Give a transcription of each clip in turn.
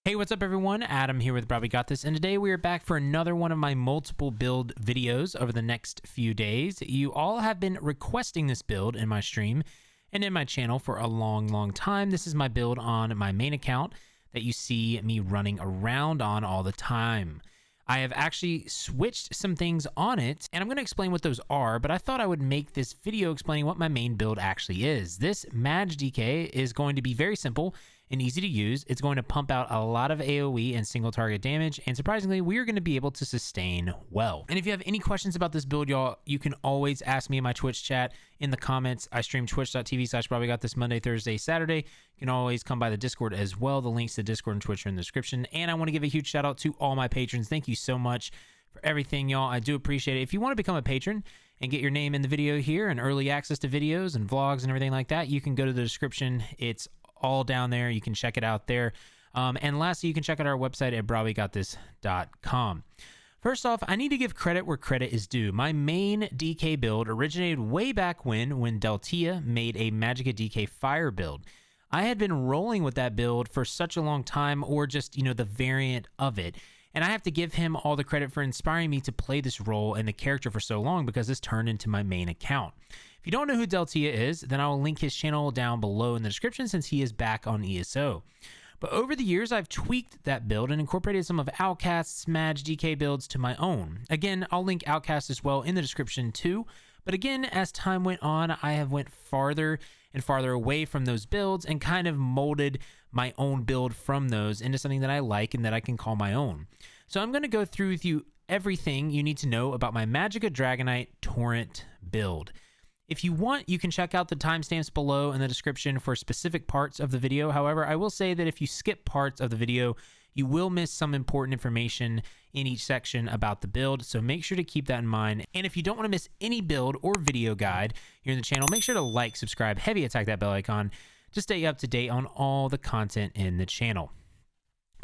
Hey, what's up everyone? Adam here with brahwegotthis, and today we are back for another one of my multiple build videos over the next few days. You all have been requesting this build in my stream and in my channel for a long time. This is my build on my main account that you see me running around on all the time. I have actually switched some things on it, and I'm going to explain what those are, but I thought I would make this video explaining what my main build actually is. This MagDK is going to be very simple and easy to use. It's going to pump out a lot of AoE and single target damage, and surprisingly, we are going to be able to sustain well. And if you have any questions about this build, y'all, you can always ask me in my Twitch chat in the comments. I stream twitch.tv/brahwegotthis Monday, Thursday, Saturday. You can always come by the Discord as well. The links to Discord and Twitch are in the description. And I want to give a huge shout out to all my patrons. Thank you so much for everything, y'all. I do appreciate it. If you want to become a patron and get your name in the video here and early access to videos and vlogs and everything like that, you can go to the description. It's all down there. You can check it out there. And lastly, you can check out our website at brahwegotthis.com. First off, I need to give credit where credit is due. My main DK build originated way back when Deltia made a Magicka DK fire build. I had been rolling with that build for such a long time, or just, the variant of it. And I have to give him all the credit for inspiring me to play this role and the character for so long, because this turned into my main account. If you don't know who Deltia is, then I will link his channel down below in the description, since he is back on ESO. But over the years, I've tweaked that build and incorporated some of Outcast's MagDK builds to my own. Again, I'll link Outcast as well in the description too. But again, as time went on, I have went farther and farther away from those builds and kind of molded my own build from those into something that I like and that I can call my own. So I'm going to go through with you everything you need to know about my Magicka Dragonite Torrent build. If you want, you can check out the timestamps below in the description for specific parts of the video. However, I will say that if you skip parts of the video, you will miss some important information in each section about the build, so make sure to keep that in mind. And if you don't want to miss any build or video guide here in the channel, make sure to like, subscribe, heavy attack that bell icon to stay up to date on all the content in the channel.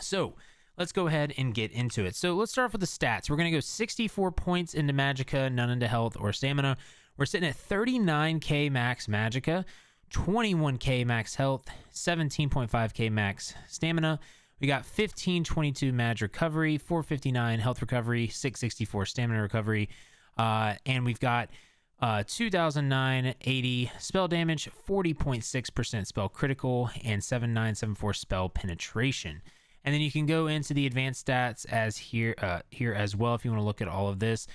So let's go ahead and get into it. So let's start off with the stats. We're going to go 64 points into Magicka, none into health or stamina. We're sitting at 39k max Magicka, 21k max health, 17.5k max stamina. We got 1522 mag recovery, 459 health recovery, 664 stamina recovery, and we've got 2009-80 spell damage, 40.6% spell critical, and 7974 spell penetration. And then you can go into the advanced stats as here as well if you want to look at all of this.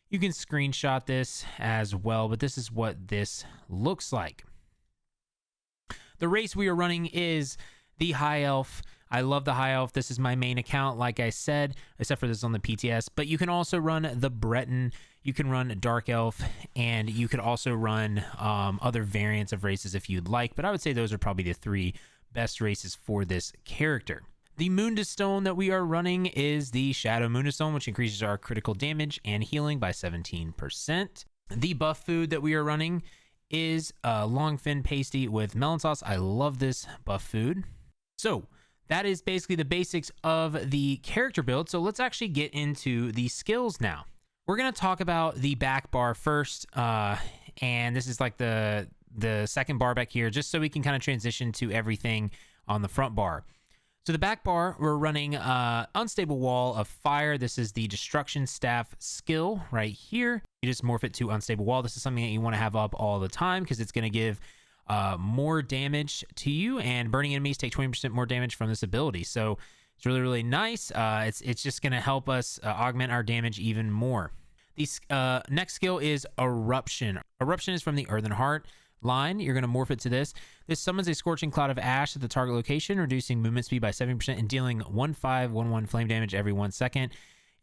You can screenshot this as well, but this is what this looks like. The race we are running is the High Elf. I love the High Elf. This is my main account, like I said, except for this is on the PTS. But you can also run the Breton, you can run Dark Elf, and you could also run other variants of races if you'd like. But I would say those are probably the three best races for this character. The Mundus stone that we are running is the Shadow Mundus stone, which increases our critical damage and healing by 17%. The buff food that we are running is Longfin Pasty with melon sauce. I love this buff food. So that is basically the basics of the character build. So let's actually get into the skills now. We're going to talk about the back bar first. And this is like the second bar back here, just so we can kind of transition to everything on the front bar. So the back bar, we're running Unstable Wall of Fire. This is the Destruction Staff skill right here. You just morph it to Unstable Wall. This is something that you want to have up all the time because it's going to give more damage to you, and burning enemies take 20% more damage from this ability. So it's really nice. It's just going to help us augment our damage even more. The next skill is Eruption. Eruption is from the Earthen Heart line. You're going to morph it to this. This summons a scorching cloud of ash at the target location, reducing movement speed by 70% and dealing 1511 flame damage every 1 second.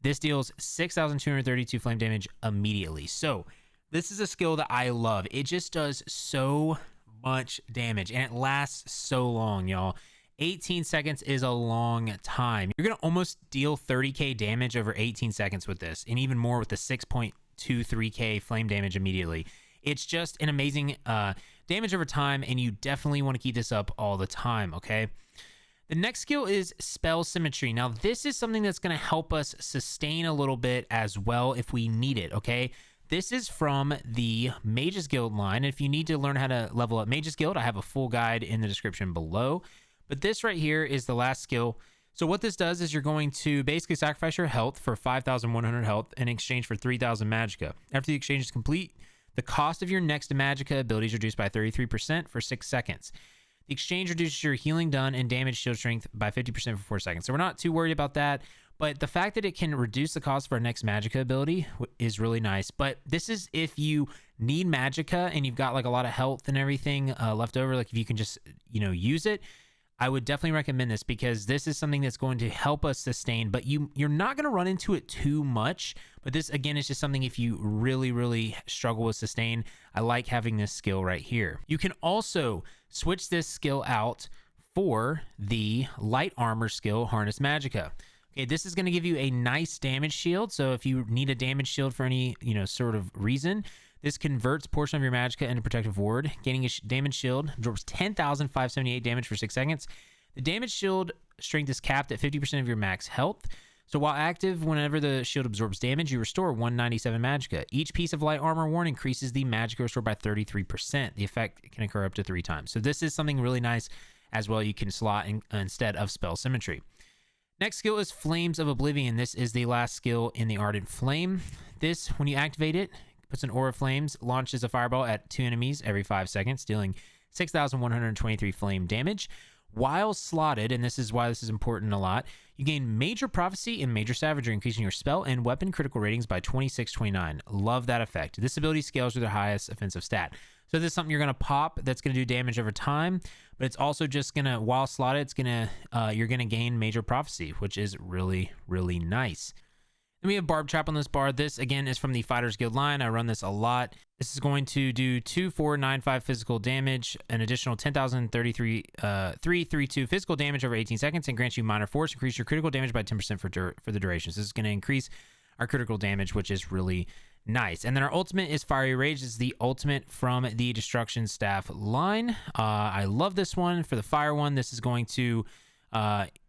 This deals 6,232 flame damage immediately. So this is a skill that I love. It just does so much damage and it lasts so long, y'all. 18 seconds is a long time. You're going to almost deal 30k damage over 18 seconds with this, and even more with the 6.23k flame damage immediately. It's just an amazing damage over time, and you definitely want to keep this up all the time, okay? The next skill is Spell Symmetry. Now, this is something that's going to help us sustain a little bit as well if we need it, okay? This is from the Mages Guild line. If you need to learn how to level up Mages Guild, I have a full guide in the description below. But this right here is the last skill So what this does is you're going to basically sacrifice your health for 5,100 health in exchange for 3,000 Magicka. After the exchange is complete, the cost of your next Magicka ability is reduced by 33% for 6 seconds. The exchange reduces your healing done and damage shield strength by 50% for 4 seconds. So we're not too worried about that, but the fact that it can reduce the cost for our next Magicka ability is really nice. But this is if you need Magicka and you've got like a lot of health and everything left over, like if you can just, use it, I would definitely recommend this because this is something that's going to help us sustain, but you're not going to run into it too much. But this, again, is just something if you really, really struggle with sustain, I like having this skill right here. You can also switch this skill out for the light armor skill, Harness Magicka. Okay, this is going to give you a nice damage shield. So if you need a damage shield for any, sort of reason, this converts a portion of your Magicka into protective ward. Gaining a damage shield absorbs 10,578 damage for 6 seconds. The damage shield strength is capped at 50% of your max health. So while active, whenever the shield absorbs damage, you restore 197 Magicka. Each piece of light armor worn increases the Magicka restored by 33%. The effect can occur up to 3 times. So this is something really nice as well. You can slot instead of spell symmetry. Next skill is Flames of Oblivion. This is the last skill in the Ardent Flame. This, when you activate it, puts an aura of flames, launches a fireball at 2 enemies every 5 seconds, dealing 6,123 flame damage. While slotted, and this is why this is important a lot, you gain Major Prophecy and Major Savagery, increasing your spell and weapon critical ratings by 2629. Love that effect. This ability scales with their highest offensive stat. So this is something you're going to pop that's going to do damage over time, but it's also just going to, while slotted, it's going to, you're going to gain Major Prophecy, which is really, really nice. Then we have Barb Trap on this bar. This, again, is from the Fighters Guild line. I run this a lot. This is going to do 2, 4, 9, 5 physical damage, an additional 10,032 physical damage over 18 seconds, and grants you Minor Force. Increase your critical damage by 10% for the duration. So this is going to increase our critical damage, which is really nice. And then our ultimate is Fiery Rage. This is the ultimate from the Destruction Staff line. I love this one. For the fire one, this is going to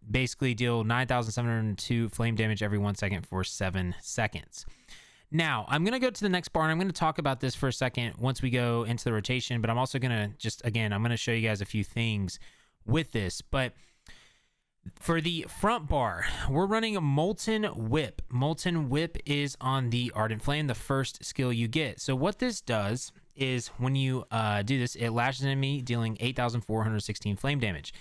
basically deal 9,702 flame damage every 1 second for 7 seconds. Now, I'm going to go to the next bar, and I'm going to talk about this for a second once we go into the rotation, but I'm also going to just, again, I'm going to show you guys a few things with this. But for the front bar, we're running a Molten Whip. Molten Whip is on the Ardent Flame, the first skill you get. So what this does is when you do this, it lashes an enemy, dealing 8,416 flame damage.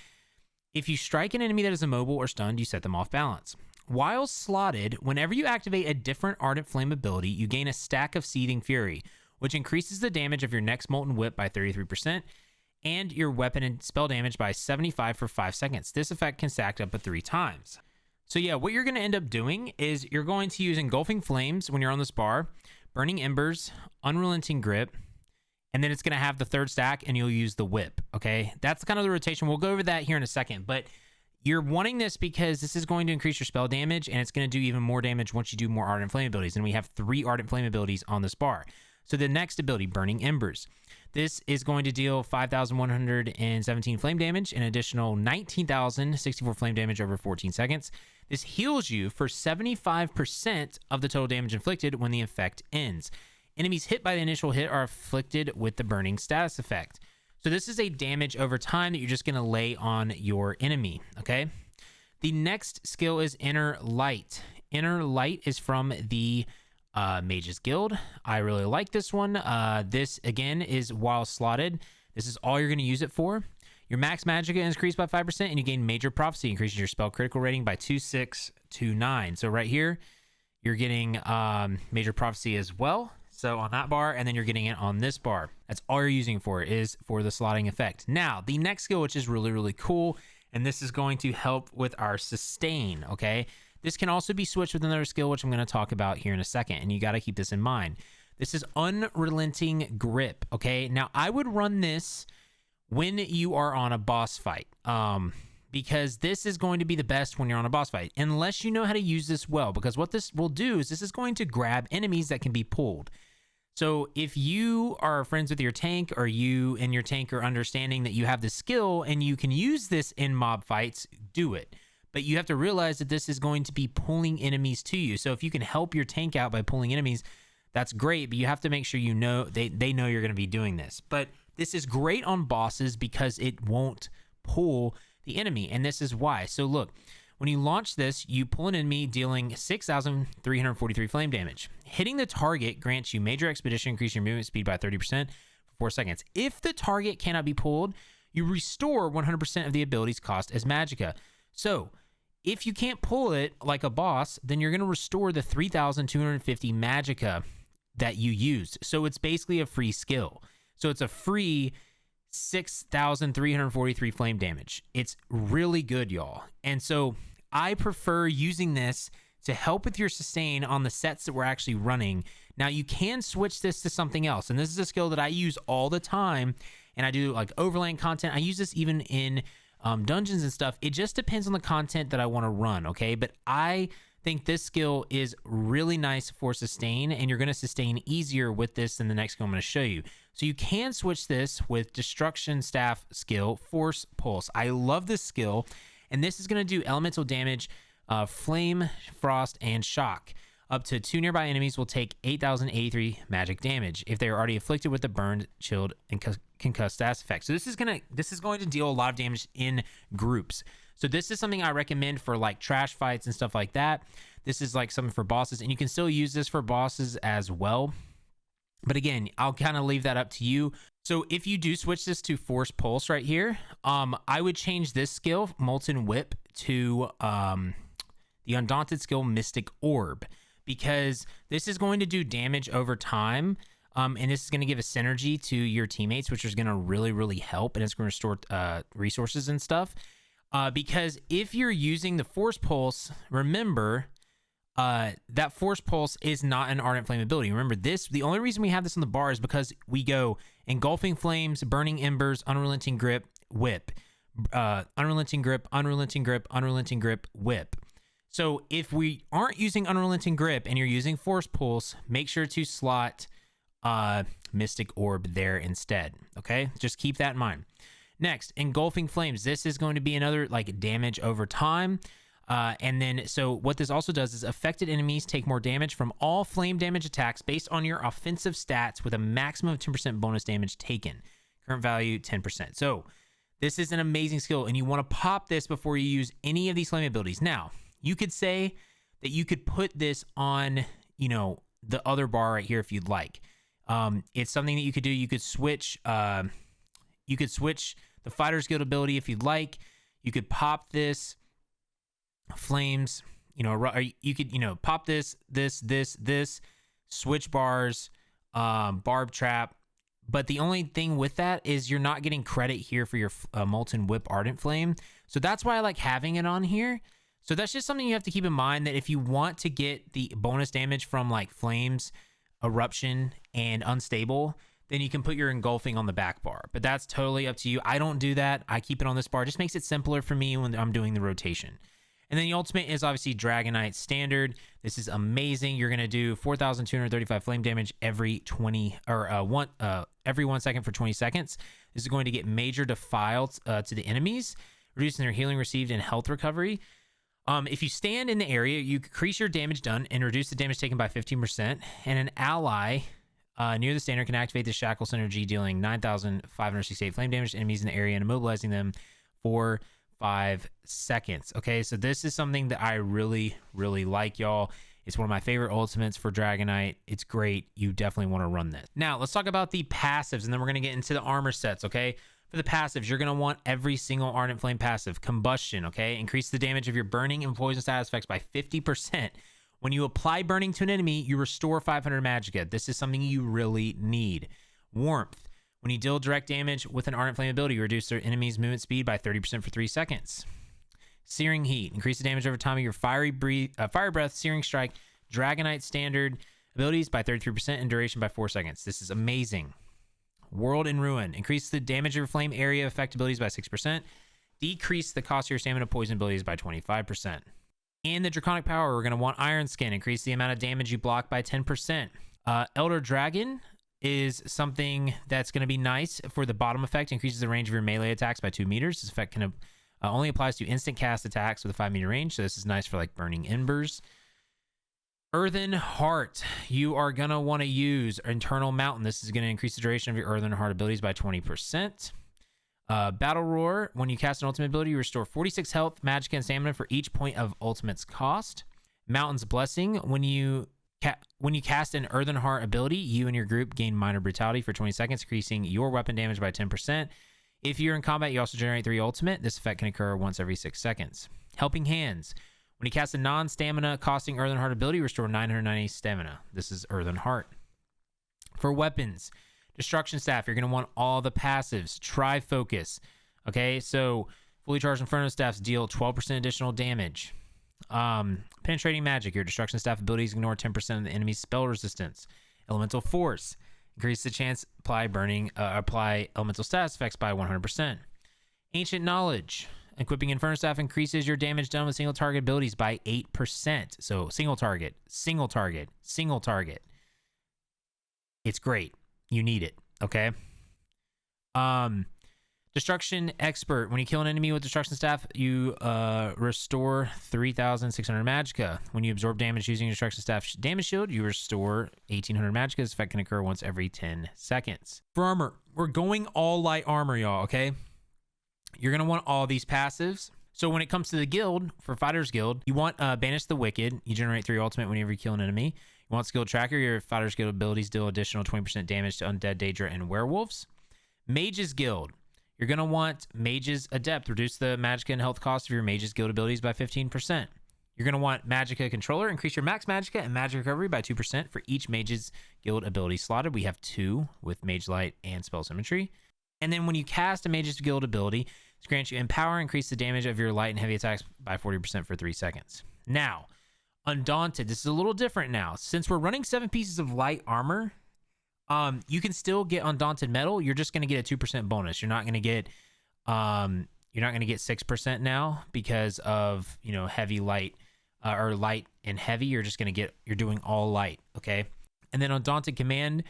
If you strike an enemy that is immobile or stunned, you set them off balance. While slotted, whenever you activate a different Ardent Flame ability, you gain a stack of Seething Fury, which increases the damage of your next Molten Whip by 33% and your weapon and spell damage by 75 for 5 seconds. This effect can stack up to 3 times. So yeah, what you're going to end up doing is you're going to use Engulfing Flames when you're on this bar, Burning Embers, Unrelenting Grip, and then it's going to have the third stack, and you'll use the whip, okay? That's kind of the rotation. We'll go over that here in a second, but you're wanting this because this is going to increase your spell damage, and it's going to do even more damage once you do more Ardent Flame abilities, and we have 3 Ardent Flame abilities on this bar. So the next ability, Burning Embers. This is going to deal 5,117 flame damage, an additional 19,064 flame damage over 14 seconds. This heals you for 75% of the total damage inflicted when the effect ends. Enemies hit by the initial hit are afflicted with the burning status effect. So this is a damage over time that you're just going to lay on your enemy, okay? The next skill is Inner Light. Inner Light is from the Mages Guild. I really like this one. This, again, is while slotted. This is all you're going to use it for. Your max Magicka is increased by 5%, and you gain Major Prophecy, increases your spell critical rating by 2629. So right here, you're getting Major Prophecy as well. So on that bar, and then you're getting it on this bar. That's all you're using for it, is for the slotting effect. Now, the next skill, which is really, really cool, and this is going to help with our sustain, okay? This can also be switched with another skill, which I'm going to talk about here in a second, and you got to keep this in mind. This is Unrelenting Grip, okay? Now, I would run this when you are on a boss fight, because this is going to be the best when you're on a boss fight, unless you know how to use this well, because what this will do is this is going to grab enemies that can be pulled. So if you are friends with your tank, or you and your tank are understanding that you have the skill and you can use this in mob fights, do it. But you have to realize that this is going to be pulling enemies to you. So if you can help your tank out by pulling enemies, that's great, but you have to make sure you know they know you're going to be doing this. But this is great on bosses because it won't pull the enemy, and this is why. So look, When you launch this, you pull an enemy dealing 6,343 flame damage. Hitting the target grants you major expedition, increase your movement speed by 30% for 4 seconds. If the target cannot be pulled, you restore 100% of the ability's cost as Magicka. So if you can't pull it like a boss, then you're going to restore the 3,250 Magicka that you used. So it's basically a free skill. So it's a free 6,343 flame damage. It's really good, y'all. And so I prefer using this to help with your sustain on the sets that we're actually running. Now you can switch this to something else. And this is a skill that I use all the time. And I do like overland content. I use this even in dungeons and stuff. It just depends on the content that I want to run, okay? But I think this skill is really nice for sustain, and you're going to sustain easier with this than the next skill I'm going to show you. So you can switch this with Destruction Staff skill, Force Pulse. I love this skill, and this is going to do elemental damage, Flame, Frost, and Shock. Up to 2 nearby enemies will take 8,083 magic damage if they are already afflicted with the burned, chilled, and concussed status effect. So this is going to deal a lot of damage in groups. So this is something I recommend for like trash fights and stuff like that. This is like something for bosses, and you can still use this for bosses as well. But again, I'll kind of leave that up to you. So if you do switch this to Force Pulse right here, I would change this skill, Molten Whip, to the Undaunted skill, Mystic Orb, because this is going to do damage over time. And this is going to give a synergy to your teammates, which is going to really, really help. And it's going to restore resources and stuff. Because if you're using the Force Pulse, remember that Force Pulse is not an Ardent Flame ability. Remember this, the only reason we have this on the bar is because we go Engulfing Flames, Burning Embers, Unrelenting Grip, Whip, Unrelenting Grip, Unrelenting Grip, Unrelenting Grip, Whip. So if we aren't using Unrelenting Grip and you're using Force Pulse, make sure to slot Mystic Orb there instead. Okay, just keep that in mind. Next, Engulfing Flames. This is going to be another like damage over time. And then, so what this also does is affected enemies take more damage from all flame damage attacks based on your offensive stats with a maximum of 10% bonus damage taken. Current value 10%. So this is an amazing skill, and you want to pop this before you use any of these flame abilities. Now, you could say that you could put this on, you know, the other bar right here if you'd like. It's something that you could do. You could switch. You could switch the Fighter's Guild ability if you'd like. You could pop this flames. You know, or you could, you know, pop this, switch bars, barb trap. But the only thing with that is you're not getting credit here for your Molten Whip Ardent Flame. So that's why I like having it on here. So that's just something you have to keep in mind, that if you want to get the bonus damage from like Flames, Eruption, and Unstable, then you can put your Engulfing on the back bar. But that's totally up to you. I don't do that. I keep it on this bar. It just makes it simpler for me when I'm doing the rotation. And then the ultimate is obviously Dragonite Standard. This is amazing. You're going to do 4,235 flame damage every 20 or every 1 second for 20 seconds. This is going to get major defiles to the enemies, reducing their healing received and health recovery. If you stand in the area, you increase your damage done and reduce the damage taken by 15%. And an ally near the standard can activate the Shackle Synergy, dealing 9,568 flame damage to enemies in the area and immobilizing them for 5 seconds. Okay, so this is something that I really, really like, y'all. It's one of my favorite ultimates for Dragonite. It's great. You definitely want to run this. Now, let's talk about the passives, and then we're going to get into the armor sets, okay? For the passives, you're going to want every single Ardent Flame passive. Combustion, okay? Increase the damage of your burning and poison status effects by 50%. When you apply burning to an enemy, you restore 500 Magicka. This is something you really need. Warmth. When you deal direct damage with an Ardent Flame ability, you reduce their enemy's movement speed by 30% for 3 seconds. Searing Heat. Increase the damage over time of your Fire Breath, Searing Strike, Dragonite Standard abilities by 33% and duration by 4 seconds. This is amazing. World in Ruin. Increase the damage of your flame area effect abilities by 6%. Decrease the cost of your stamina poison abilities by 25%. And the Draconic Power, we're going to want Iron Skin. Increase the amount of damage you block by 10%. Elder Dragon is something that's going to be nice for the bottom effect. Increases the range of your melee attacks by 2 meters. This effect can only applies to instant cast attacks with a 5-meter range. So this is nice for like Burning Embers. Earthen Heart. You are going to want to use Internal Mountain. This is going to increase the duration of your Earthen Heart abilities by 20%. Battle Roar, when you cast an ultimate ability, you restore 46 health, magicka, and stamina for each point of ultimate's cost. Mountain's Blessing, when you cast an Earthen Heart ability, you and your group gain minor brutality for 20 seconds, increasing your weapon damage by 10%. If you're in combat, you also generate 3 ultimate. This effect can occur once every 6 seconds. Helping Hands, when you cast a non-stamina costing Earthen Heart ability, restore 990 stamina. This is Earthen Heart. For weapons, Destruction Staff, you're going to want all the passives. Try Focus. Okay, so fully charged Inferno Staffs deal 12% additional damage. Penetrating Magic, your Destruction Staff abilities ignore 10% of the enemy's spell resistance. Elemental Force, increase the chance apply elemental status effects by 100%. Ancient Knowledge, equipping Inferno Staff increases your damage done with single target abilities by 8%. So single target, single target, single target. It's great. You need it, okay? Destruction Expert. When you kill an enemy with Destruction Staff, you restore 3,600 magicka. When you absorb damage using Destruction Staff damage shield, you restore 1,800 magicka. This effect can occur once every 10 seconds. For armor, we're going all light armor, y'all, okay? You're going to want all these passives. So when it comes to the guild, for Fighters Guild, you want Banish the Wicked. You generate 3 ultimate whenever you kill an enemy. You want Skill Tracker. Your Fighters Guild abilities deal additional 20% damage to Undead, Daedra, and Werewolves. Mages Guild. You're going to want Mage's Adept. Reduce the magicka and health cost of your Mage's Guild abilities by 15%. You're going to want Magicka Controller. Increase your max magicka and magic recovery by 2% for each Mage's Guild ability slotted. We have 2 with Mage Light and Spell Symmetry. And then when you cast a Mage's Guild ability, this grants you Empower. Increase the damage of your light and heavy attacks by 40% for 3 seconds. Now, Undaunted. This is a little different now. Since we're running 7 pieces of light armor, you can still get Undaunted Metal. You're just going to get a 2% bonus. You're not going to get 6% now because of, you know, heavy light or light and heavy. You're just going to get, you're doing all light. Okay. And then Undaunted Command,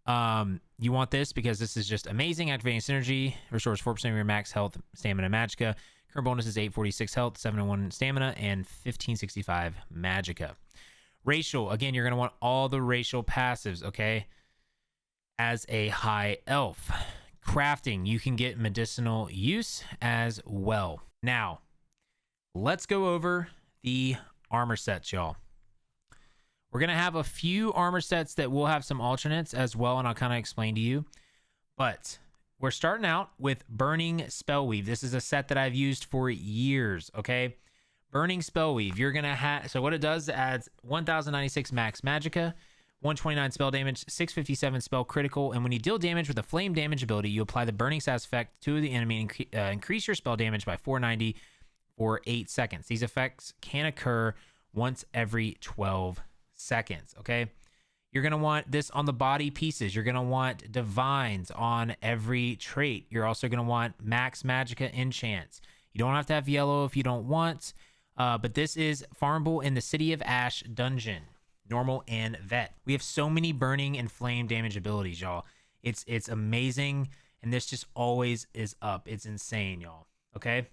you want this because this is just amazing. Activating Synergy restores 4% of your max health, stamina, magicka. Current bonus is 846 health, 701 stamina, and 1565 magicka. Racial, again, you're going to want all the racial passives, okay? As a high elf. Crafting, you can get medicinal use as well. Now, let's go over the armor sets, y'all. We're going to have a few armor sets that will have some alternates as well, and I'll kind of explain to you. But we're starting out with Burning Spellweave. This is a set that I've used for years, okay? Burning Spellweave. You're going to have... So what it does, it adds 1,096 max magicka, 129 spell damage, 657 spell critical, and when you deal damage with a flame damage ability, you apply the burning status effect to the enemy and increase your spell damage by 490 for 8 seconds. These effects can occur once every 12 seconds, okay? You're going to want this on the body pieces. You're going to want divines on every trait. You're also going to want max magicka enchants. You don't have to have yellow if you don't want, but this is farmable in the City of Ash dungeon, normal and vet. We have so many burning and flame damage abilities, y'all. It's amazing, and this just always is up. It's insane, y'all. Okay?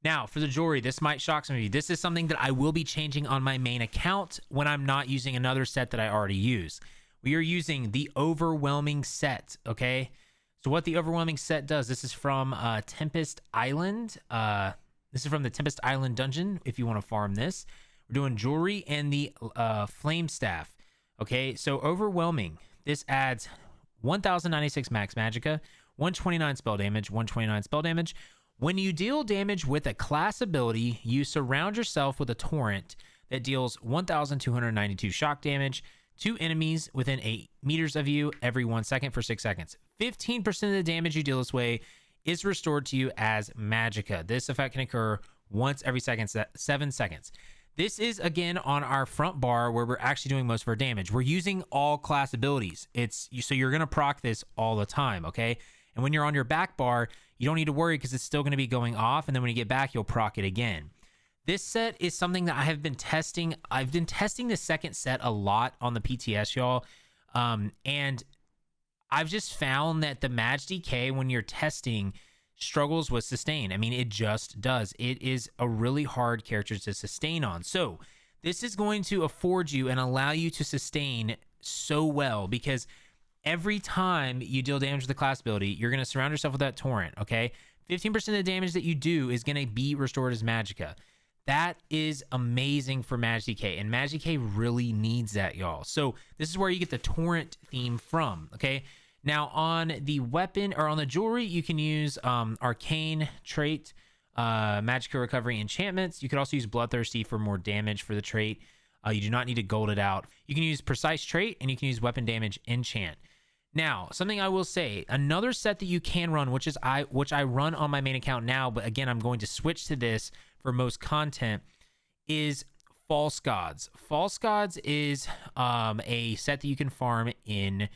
Now, for the jewelry, this might shock some of you. This is something that I will be changing on my main account when I'm not using another set that I already use. We are using the Overwhelming set, okay? So what the Overwhelming set does, this is from Tempest Island. This is from the Tempest Island dungeon, if you want to farm this. We're doing jewelry and the flame staff, okay? So Overwhelming, this adds 1,096 max magicka, 129 spell damage, 129 spell damage. When you deal damage with a class ability, you surround yourself with a torrent that deals 1,292 shock damage to enemies within 8 meters of you every 1 second for 6 seconds. 15% of the damage you deal this way is restored to you as magicka. This effect can occur once every 7 seconds. This is, again, on our front bar where we're actually doing most of our damage. We're using all class abilities. So you're going to proc this all the time, okay? And when you're on your back bar, you don't need to worry because it's still going to be going off. And then when you get back, you'll proc it again. This set is something that I have been testing. I've been testing the second set a lot on the PTS, y'all. And I've just found that the MagDK, when you're testing, struggles with sustain. I mean, it just does. It is a really hard character to sustain on. So this is going to afford you and allow you to sustain so well because every time you deal damage with the class ability, you're going to surround yourself with that torrent, okay? 15% of the damage that you do is going to be restored as Magicka. That is amazing for MagDK, and MagDK really needs that, y'all. So this is where you get the torrent theme from, okay? Now on the weapon or on the jewelry, you can use arcane trait, Magicka recovery enchantments. You could also use bloodthirsty for more damage for the trait. You do not need to gold it out. You can use precise trait, and you can use weapon damage enchant. Now, something I will say, another set that you can run, which I run on my main account now, but again, I'm going to switch to this for most content, is False Gods. False Gods is a set that you can farm in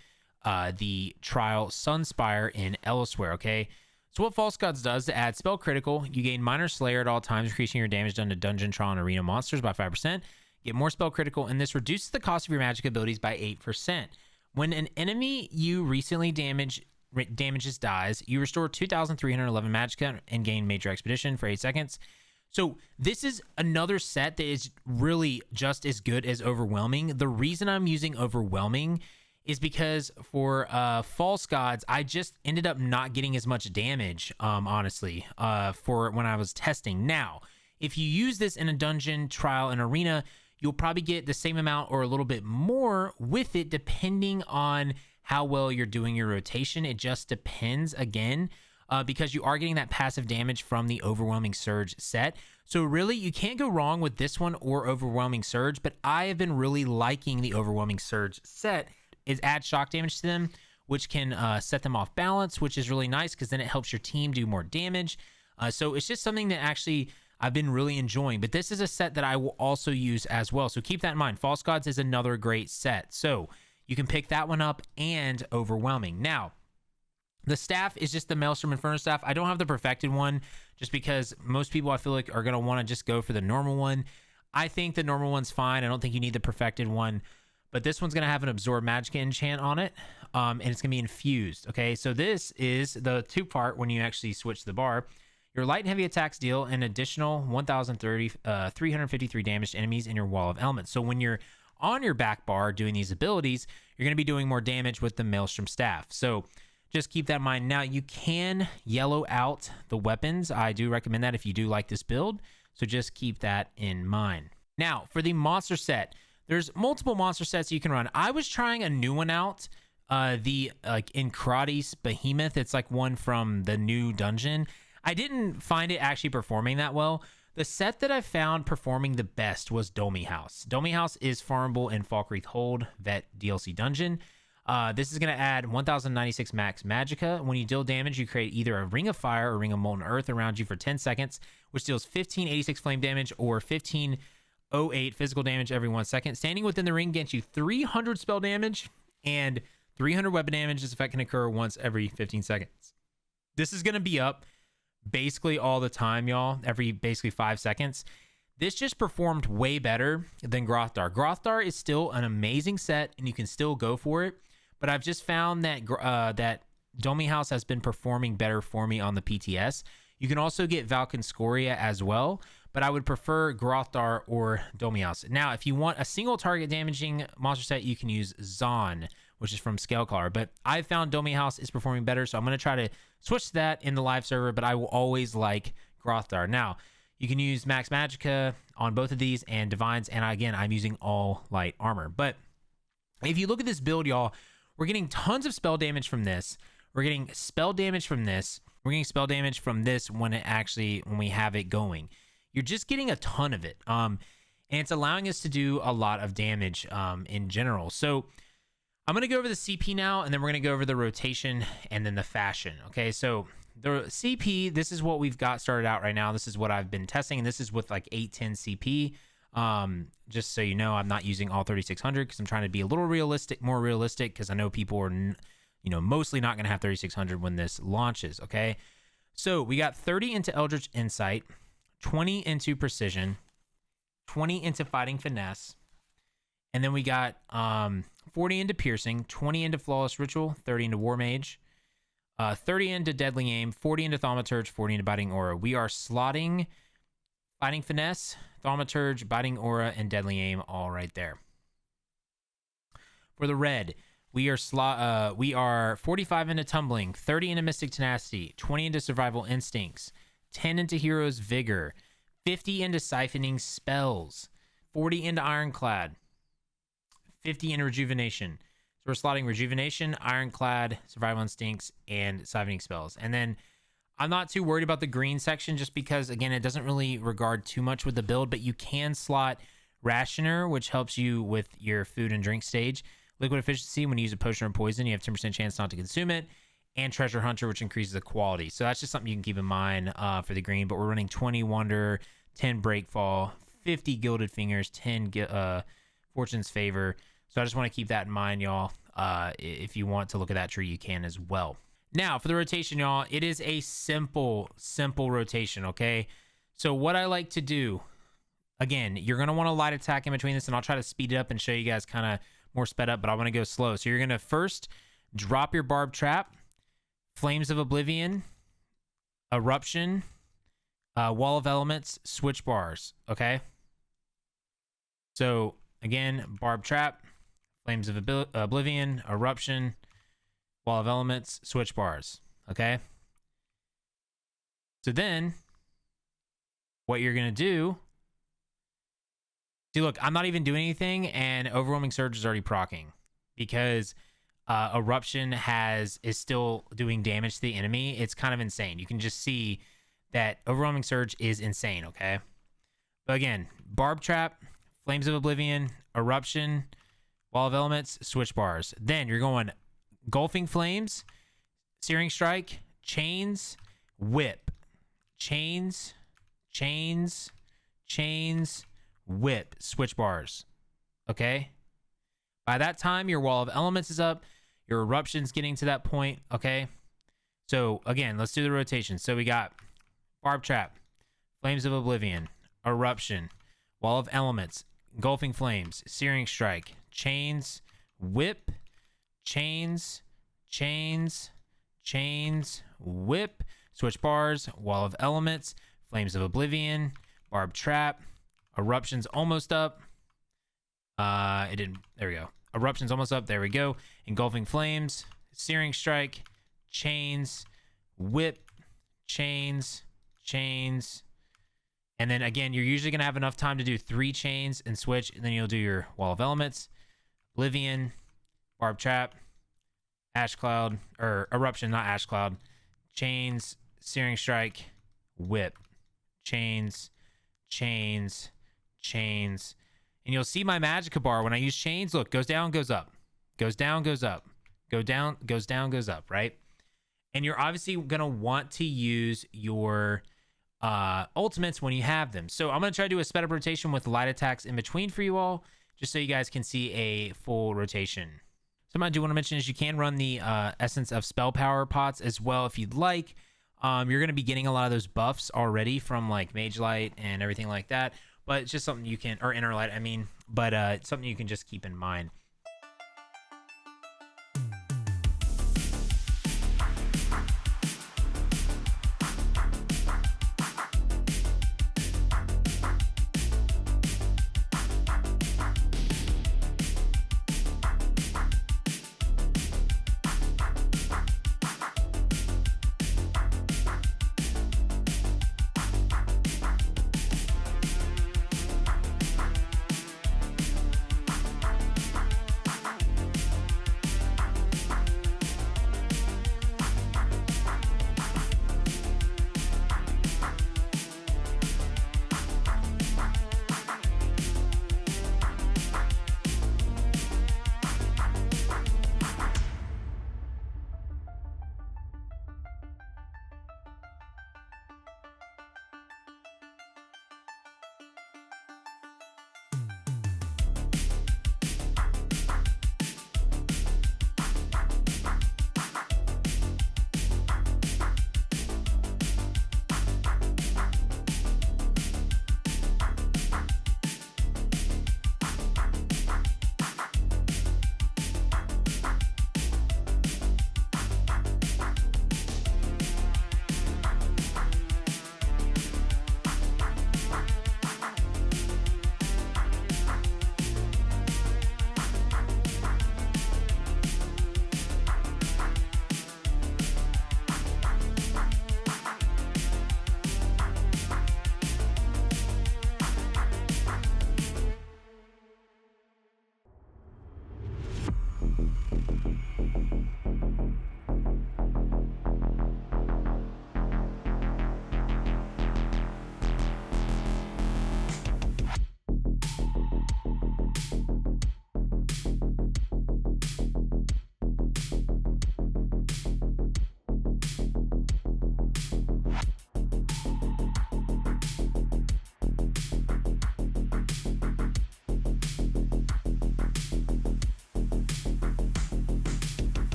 the trial Sunspire in Elsewhere, okay? So what False Gods does to add spell critical, you gain Minor Slayer at all times, increasing your damage done to dungeon, trial, and arena monsters by 5%. Get more spell critical, and this reduces the cost of your magic abilities by 8%. When an enemy you recently damages dies, you restore 2,311 Magicka and gain Major Expedition for 8 seconds. So this is another set that is really just as good as Overwhelming. The reason I'm using Overwhelming is because for False Gods, I just ended up not getting as much damage, honestly, for when I was testing. Now, if you use this in a dungeon, trial, and arena, you'll probably get the same amount or a little bit more with it, depending on how well you're doing your rotation. It just depends, again, because you are getting that passive damage from the Overwhelming Surge set. So really, you can't go wrong with this one or Overwhelming Surge, but I have been really liking the Overwhelming Surge set. It adds shock damage to them, which can set them off balance, which is really nice because then it helps your team do more damage. So it's just something that actually I've been really enjoying, but this is a set that I will also use as well. So keep that in mind. False Gods is another great set. So you can pick that one up and Overwhelming. Now, the staff is just the Maelstrom Inferno staff. I don't have the perfected one just because most people I feel like are going to want to just go for the normal one. I think the normal one's fine. I don't think you need the perfected one, but this one's going to have an Absorb Magicka enchant on it, and it's going to be infused. Okay, so this is the two-part when you actually switch the bar. Your light and heavy attacks deal an additional 353 damage to enemies in your wall of elements. So when you're on your back bar doing these abilities, you're going to be doing more damage with the Maelstrom staff. So just keep that in mind. Now, you can yellow out the weapons. I do recommend that if you do like this build. So just keep that in mind. Now, for the monster set, there's multiple monster sets you can run. I was trying a new one out, the Incradi's Behemoth. It's like one from the new dungeon. I didn't find it actually performing that well. The set that I found performing the best was Domi House. Domi House is farmable in Falkreath Hold Vet DLC dungeon. This is going to add 1096 max Magicka. When you deal damage, you create either a Ring of Fire or Ring of Molten Earth around you for 10 seconds, which deals 1586 flame damage or 1508 physical damage every 1 second. Standing within the ring gets you 300 spell damage and 300 weapon damage. This effect can occur once every 15 seconds. This is going to be up basically all the time, y'all, every basically 5 seconds. This just performed way better than Grothdar. Grothdar is still an amazing set, and you can still go for it, but I've just found that that Domi House has been performing better for me on the PTS. You can also get Valkynscoria as well, but I would prefer Grothdar or Domi House. Now, if you want a single target damaging monster set, you can use Zon, which is from Scalecaller, but I found Domi House is performing better, so I'm going to try to switch to that in the live server, but I will always like Grothdar. Now, you can use Max Magicka on both of these and Divines, and again, I'm using all light armor. But if you look at this build, y'all, we're getting tons of spell damage from this. We're getting spell damage from this. We're getting spell damage from this when we have it going. You're just getting a ton of it. And it's allowing us to do a lot of damage in general. So I'm going to go over the CP now, and then we're going to go over the rotation and then the fashion. Okay, so the CP, this is what we've got started out right now. This is what I've been testing, and this is with like 810 CP. Just so you know, I'm not using all 3600 because I'm trying to be a little more realistic, because I know people are, mostly not going to have 3600 when this launches. Okay, so we got 30 into Eldritch Insight, 20 into Precision, 20 into Fighting Finesse, and then we got 40 into Piercing, 20 into Flawless Ritual, 30 into War Mage, 30 into Deadly Aim, 40 into Thaumaturge, 40 into Biting Aura. We are slotting Fighting Finesse, Thaumaturge, Biting Aura, and Deadly Aim all right there. For the red, we are 45 into tumbling, 30 into mystic tenacity, 20 into survival instincts, 10 into hero's vigor, 50 into siphoning spells, 40 into ironclad, 50 into rejuvenation. So we're slotting rejuvenation, ironclad, survival instincts, and siphoning spells. And then I'm not too worried about the green section just because, again, it doesn't really regard too much with the build, but you can slot rationer, which helps you with your food and drink stage. Liquid efficiency, when you use a potion or poison, you have 10% chance not to consume it. And treasure hunter, which increases the quality. So that's just something you can keep in mind for the green. But we're running 20 wonder, 10 breakfall, 50 gilded fingers, 10 fortune's favor. So I just want to keep that in mind, y'all. If you want to look at that tree, you can as well. Now, for the rotation, y'all, it is a simple rotation, okay? So what I like to do, again, you're going to want to light attack in between this, and I'll try to speed it up and show you guys kind of more sped up, but I want to go slow. So you're going to first drop your barb trap, Flames of Oblivion, Eruption, Wall of Elements, switch bars, okay? So, again, barb trap, Flames of Oblivion, Eruption, Wall of Elements, switch bars, okay? So then, what you're going to do... See, look, I'm not even doing anything, and Overwhelming Surge is already proccing because Eruption is still doing damage to the enemy. It's kind of insane. You can just see that Overwhelming Surge is insane, okay? But again, Barb Trap, Flames of Oblivion, Eruption, Wall of Elements, switch bars. Then you're going Gulfing Flames, Searing Strike, Chains, Whip. Chains, Chains, Chains, Whip, switch bars. Okay? By that time, your Wall of Elements is up. Your Eruption's getting to that point. Okay? So, again, let's do the rotation. So, we got Barb Trap, Flames of Oblivion, Eruption, Wall of Elements, Engulfing Flames, Searing Strike, Chains, Whip, Chains, Chains, Chains, Whip, switch bars, Wall of Elements, Flames of Oblivion, Barb Trap, Eruption's almost up. It didn't. There we go. Eruption's almost up. There we go. Engulfing Flames, Searing Strike, Chains, Whip, Chains, Chains. And then again, you're usually going to have enough time to do 3 chains and switch. And then you'll do your Wall of Elements, Oblivion, Barb Trap, Ash Cloud, or Eruption, not Ash Cloud. Chains, Searing Strike, Whip, Chains, Chains, Chains. And you'll see my Magicka bar when I use chains. Look, goes down, goes up. Goes down, goes up. Go down, goes down, goes up, right? And you're obviously going to want to use your ultimates when you have them. So I'm going to try to do a sped up rotation with light attacks in between for you all, just so you guys can see a full rotation. Something I do want to mention is you can run the Essence of Spell Power pots as well if you'd like. You're going to be getting a lot of those buffs already from like Mage Light and everything like that. But it's just something you can, or Inner Light, I mean, but it's something you can just keep in mind.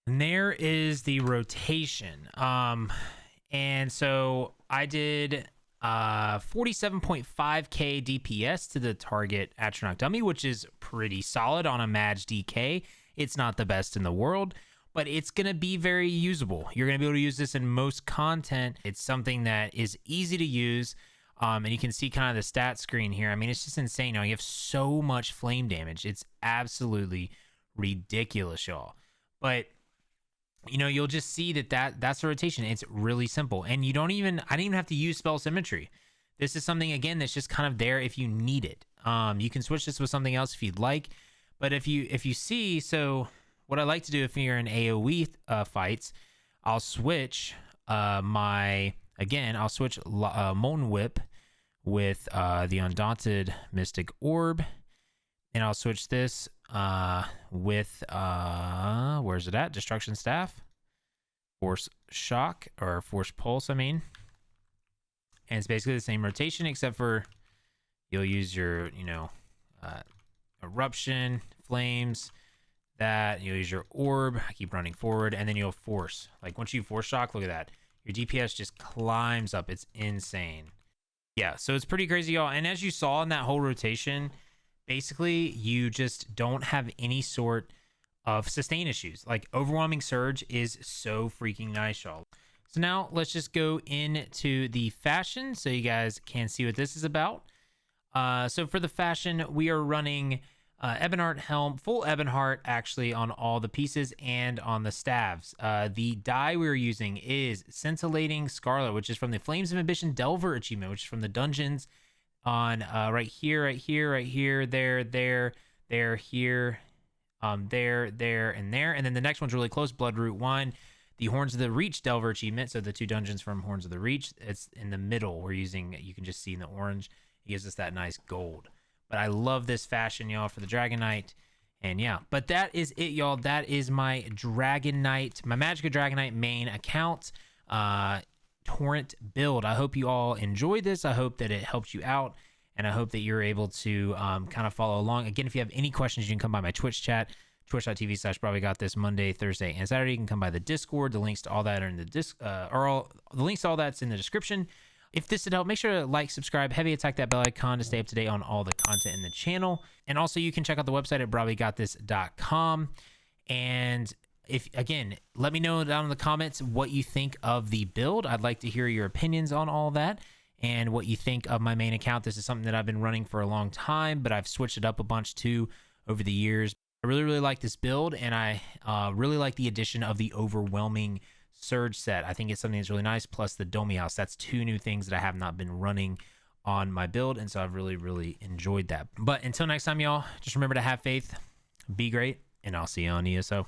And there is the rotation. And so I did 47.5k DPS to the target Atronach dummy, which is pretty solid on a MagDK. It's not the best in the world, but it's going to be very usable. You're going to be able to use this in most content. It's something that is easy to use. And you can see kind of the stat screen here. I mean, it's just insane. You have so much flame damage. It's absolutely ridiculous, y'all. But you'll just see that's the rotation. It's really simple. And I didn't even have to use spell symmetry. This is something, again, that's just kind of there if you need it. You can switch this with something else if you'd like. But if you see, so what I like to do if you're in AoE fights, I'll switch I'll switch Molten Whip with the Undaunted Mystic Orb. And I'll switch this with, where's it at? Destruction Staff. Force Shock, or Force Pulse, I mean. And it's basically the same rotation, except for you'll use your, Eruption, Flames, that. You'll use your Orb. I keep running forward. And then you'll Force. Like, once you Force Shock, look at that. Your DPS just climbs up. It's insane. Yeah, so it's pretty crazy, y'all. And as you saw in that whole rotation, basically, you just don't have any sort of sustain issues. Like, Overwhelming Surge is so freaking nice, y'all. So now let's just go into the fashion so you guys can see what this is about. So for the fashion, we are running Ebonheart helm, full Ebonheart actually on all the pieces and on the staves. The dye we're using is Scintillating Scarlet, which is from the Flames of Ambition Delver achievement, which is from the dungeons on right here, there, here, and there. And then the next one's really close, Bloodroot 1, the Horns of the Reach Delver achievement. So the two dungeons from Horns of the Reach, it's in the middle. We're using, you can just see in the orange, it gives us that nice gold. But I love this fashion, y'all, for the Dragon Knight. And yeah, but that is it, y'all. That is my Dragon Knight, my Magicka Dragon Knight main account torrent build. I hope you all enjoyed this. I hope that it helped you out. And I hope that you're able to kind of follow along. Again, if you have any questions, you can come by my Twitch chat, twitch.tv/brahwegotthis, Monday, Thursday, and Saturday. You can come by the Discord. The links to all that are in the the links to all that's in the description. If this did help, make sure to like, subscribe, heavy attack that bell icon to stay up to date on all the content in the channel. And also, you can check out the website at brahwegotthis.com. And let me know down in the comments what you think of the build. I'd like to hear your opinions on all that and what you think of my main account. This is something that I've been running for a long time, but I've switched it up a bunch too over the years. I really, really like this build, and I really like the addition of the Overwhelming Surge set. I think it's something that's really nice, plus the Domi House. That's two new things that I have not been running on my build, and so I've really, really enjoyed that. But until next time, y'all, just remember to have faith, be great, and I'll see you on ESO.